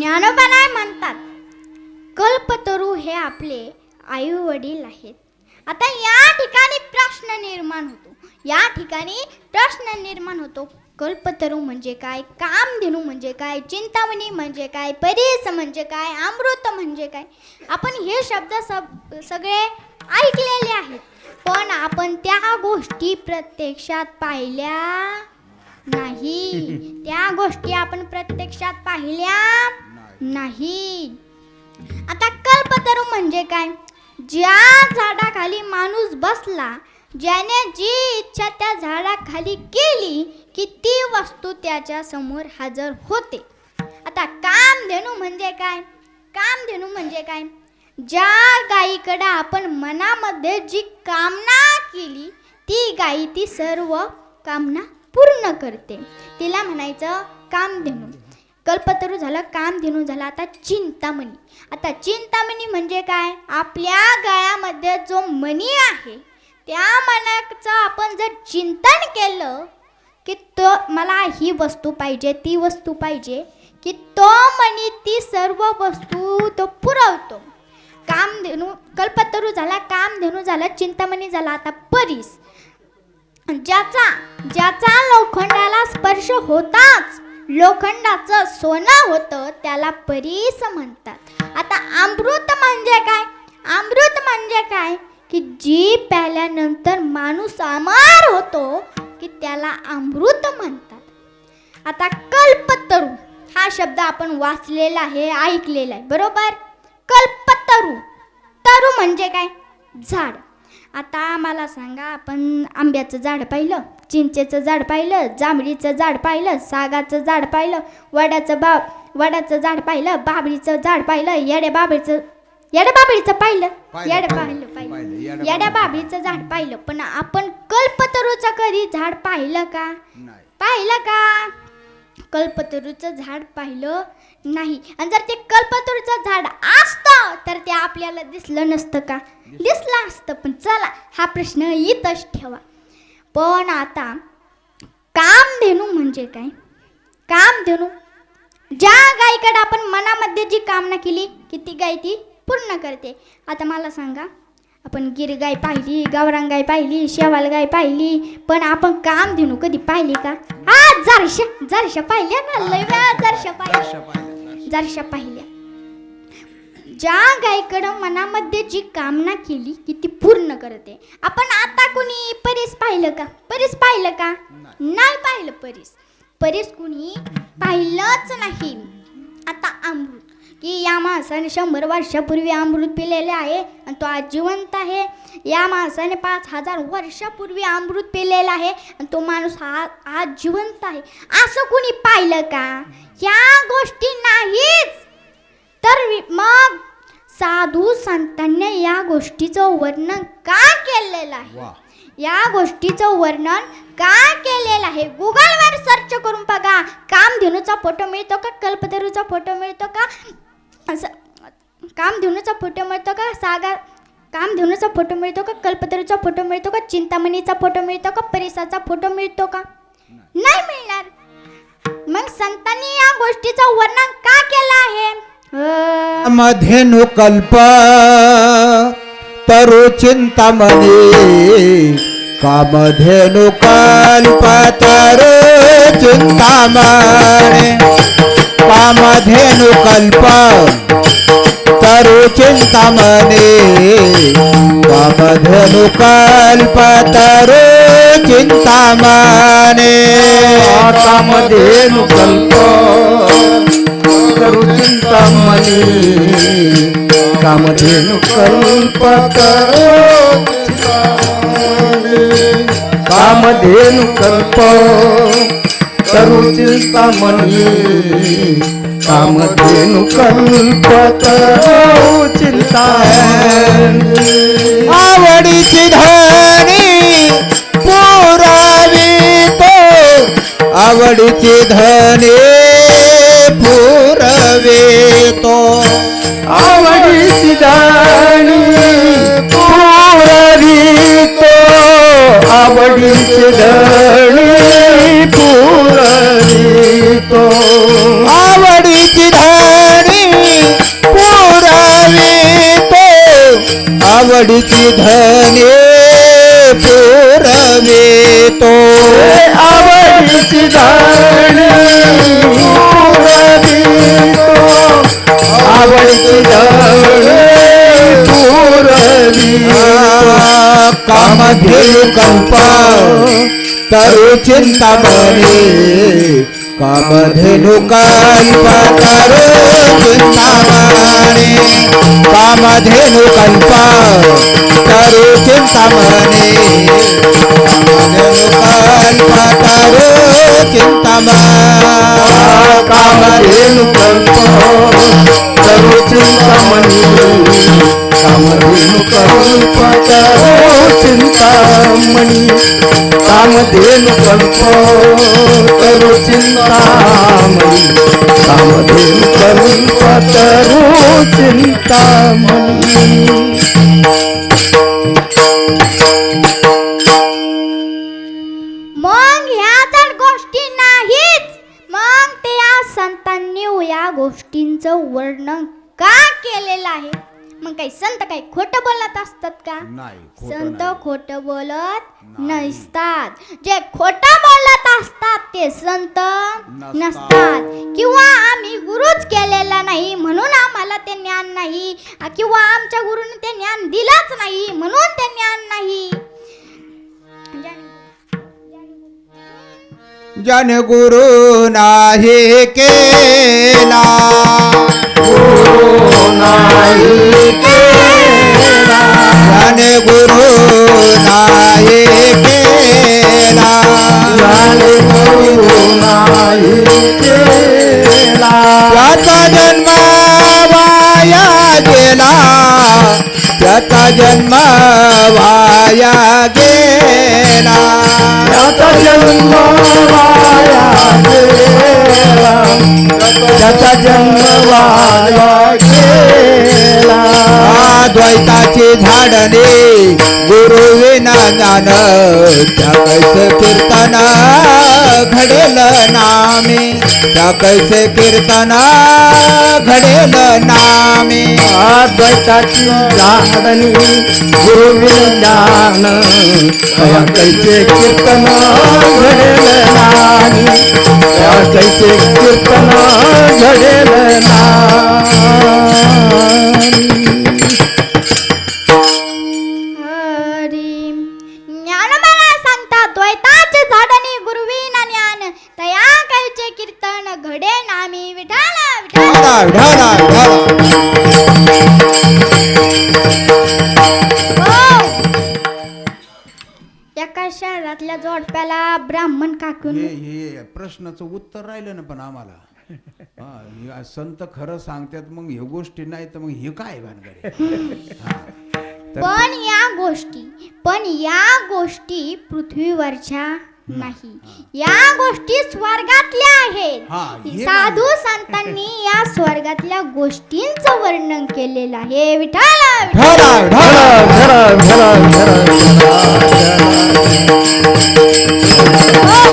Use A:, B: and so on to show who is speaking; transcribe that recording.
A: ज्ञानोबा नाही म्हणतात, कल्पतरू हे आपले आई वडील आहेत. आता या ठिकाणी प्रश्न निर्माण होतो, कल्पतरू म्हणजे काय, कामधेनू म्हणजे काय, चिंतामणी म्हणजे काय, परीस म्हणजे काय, अमृत म्हणजे काय. आपण हे शब्द सगळे ऐकलेले आहेत, पण आपण त्या गोष्टी प्रत्यक्षात पाहिल्या नाही. त्या गोष्टी आपण प्रत्यक्षात पाहिल्या नाही. आता कल्पतरू म्हणजे काय, ज्या झाडाखाली माणूस बसला, ज्याने जी इच्छा त्या झाडाखाली केली की ती वस्तू त्याच्या समोर हजर होते. आता कामधेनू म्हणजे काय, कामधेनू म्हणजे काय, ज्या गायीकडे आपण मनामध्ये जी कामना केली ती गायी ती सर्व कामना पूर्ण करते, तिला म्हणायचं कामधेनू. कल्पतरू झालं, कामधेनू झाला. आता चिंतामणी. आता चिंतामणी म्हणजे काय, आपल्या गळ्यामध्ये जो मणी आहे त्या मनाचं आपण जर चिंतन केलं की तो मला ही वस्तू पाहिजे, ती वस्तू पाहिजे, की तो मणी ती सर्व वस्तू तो पुरवतो. कामधेनू, कल्पतरू झाला, कामधेनू झाला, चिंतामणी झाला. आता परीस, ज्याचा लोखंडाला स्पर्श होताच लोखंडाचं सोनं होतं त्याला परीस म्हणतात. आता अमृत म्हणजे काय, अमृत म्हणजे काय की जी प्याल्यानंतर माणूस अमर होतो की त्याला अमृत म्हणतात. आता कल्पतरू हा शब्द आपण वाचलेला आहे, ऐकलेला आहे, बरोबर. कल्पतरू, तरू म्हणजे काय, झाड. आता मला सांगा, आपण आंब्याचं झाड पाहिलं, चिंचेचं झाड पाहिलं, जांभळीचं झाड पाहिलं, सागाचं झाड पाहिलं, वडाचं झाड पाहिलं, बाबळीचं झाड पाहिलं, येड्या बाबळीचं पाहिलं, येड्या बाबळीचं झाड पाहिलं, पण आपण कल्पतरूचं कधी झाड पाहिलं का, पाहिलं का, कल्पतरूचं झाड पाहिलं नाही. आणि जर ते कल्पतरूचं झाड असतं तर ते आपल्याला दिसलं नसतं का, दिसलं असतं. पण चला हा प्रश्न इथंच ठेवा. पण आता कामधेनू म्हणजे काय, कामधेनू ज्या गायीकडे आपण मनामध्ये जी कामना केली की ती गाय ती पूर्ण करते. आता मला सांगा, आपण गिर गाय पाहिली, गावरान गाय पाहिली, शेवाल गाय पाहिली, पण आपण कामधेनू कधी पाहिली का? हा, जरशा पाहिल्या ना, लय वेळा जरशा पाहिल्या. ज्या गायीकडं मनामध्ये जी कामना केली की ती पूर्ण करते. आपण आता कुणी परीस पाहिलं का, परीस पाहिलं का, नाही पाहिलं. परीस कुणी पाहिलंच नाही. आता अमृत, की या माणसाने 100 वर्षापूर्वी अमृत पिलेले आहे आणि तो आज जिवंत आहे. या माणसाने 5000 वर्षापूर्वी अमृत पिलेलं आहे आणि तो माणूस आज जिवंत आहे. असं कुणी पाहिलं का? या गोष्टी नाहीच. तर मग साधू संतांनी या गोष्टीचं वर्णन का केलेलं आहे, या गोष्टीचं वर्णन का केलेलं आहे? गुगलवर सर्च करून बघा, कामधेनूचा फोटो मिळतो का, कल्पतरूचा फोटो मिळतो का, कामधेनूचा फोटो मिळतो का, कामधेनूचा फोटो मिळतो का, कल्पतरूचा फोटो मिळतो का, चिंतामणीचा फोटो मिळतो का, परिसाचा फोटो मिळतो का? नाही मिळणार. मग संतांनी या गोष्टीचं वर्णन का केलं आहे?
B: कामधेनू कल्प तरु चिंतामणी, कामधेनू कल्प तरु चिंतामणी, कामधेनू कल्प तरु चिंतामणी, कामधेनू कल्प तरु चिंतामणी,
C: कामधेनू कल्प तरु चिंतामणी, कामधेनू कल्प तरु चिंतामणी, कामधेनू कल्प तरु चिंतामणी, कामधेनू कल्प तरु चिंतामणी.
B: आवडीची धनी पुरावितो, आवडीची धनी पुरवितो,
C: आवडीची धनी पुरवितो, आवडीची धनी पुरवितो,
B: आवडीची धनी आवडीची धने पुरवितो
C: आवडीची धनी पुरवितो आवडीची धनी पुरवितो
B: कामधेनु कल्प तरु चिंतामणी कामधेनु कल्प तरु चिंतामणी कामधेनु कल्प तरु चिंतामणी कामधेनु कल्प तरु चिंतामणी
C: कामधेनु कल्प तरु चिंतामणी कामधेनु कल्प तरु चिंतामणी कामधेनु कल्प तरु चिंतामणी कामधेनु कल्प तरु चिंतामणी
A: मग ह्या जर गोष्टी नाहीच मग ते या संतांनी या गोष्टींचं वर्णन का केलेलं आहे? मग काही संत काही खोटं बोलत असतात का? संत खोटं बोलत नसतात. जे खोटं बोलत असतात ते संत नसतात. किंवा आम्ही गुरुच केलेला नाही म्हणून आम्हाला ते ज्ञान नाही, किंवा आमच्या गुरुने ते ज्ञान दिलंच नाही म्हणून ते ज्ञान नाही.
B: जन गुरु नाही केला
C: नाही केला
B: जन गुरु नाही केला
C: ज्ञानी गुरु नाही केला
B: त्याचा जन्म वाया गेला त्याचा जन्म वाया गेला
C: त्याचा जन्म वाया गेला त्याचा जन्म वाया गेला
B: द्वैताची झाडणे गुरु विना ज्ञान त्या कैसे कीर्तन घडेल नामे त्या कैसे कीर्तन घडेल नामे
C: द्वैताची झाडणी गुरु विज्ञान त्या कैसे कीर्तन घडेल नाही त्या कैसे कीर्तन घडेल नाही
A: हरी ज्ञानमाना सांगता द्वैताचे झाडणी गुरुविना ज्ञान तया कैचे कीर्तन घडे नामी विठाला विठाला.
B: ढाला ढाला
A: हो. एका शहरातल्या जोडप्याला ब्राह्मण काकून
D: हे प्रश्नाचं उत्तर राहिलं ना पण आम्हाला हा, संत खरं सांगतात मग हे गोष्टी नाही तर मग हे काय भानगड आहे?
A: पण या गोष्टी पृथ्वीवरच्या नाही, या गोष्टी स्वर्गातल्या
D: हा,
A: आहेत.
D: हे
A: साधू संतांनी या स्वर्गातल्या गोष्टींचं वर्णन केलेलं आहे. विठाला
B: ढाला ढाला
C: धरा धरा धरा धरा धरा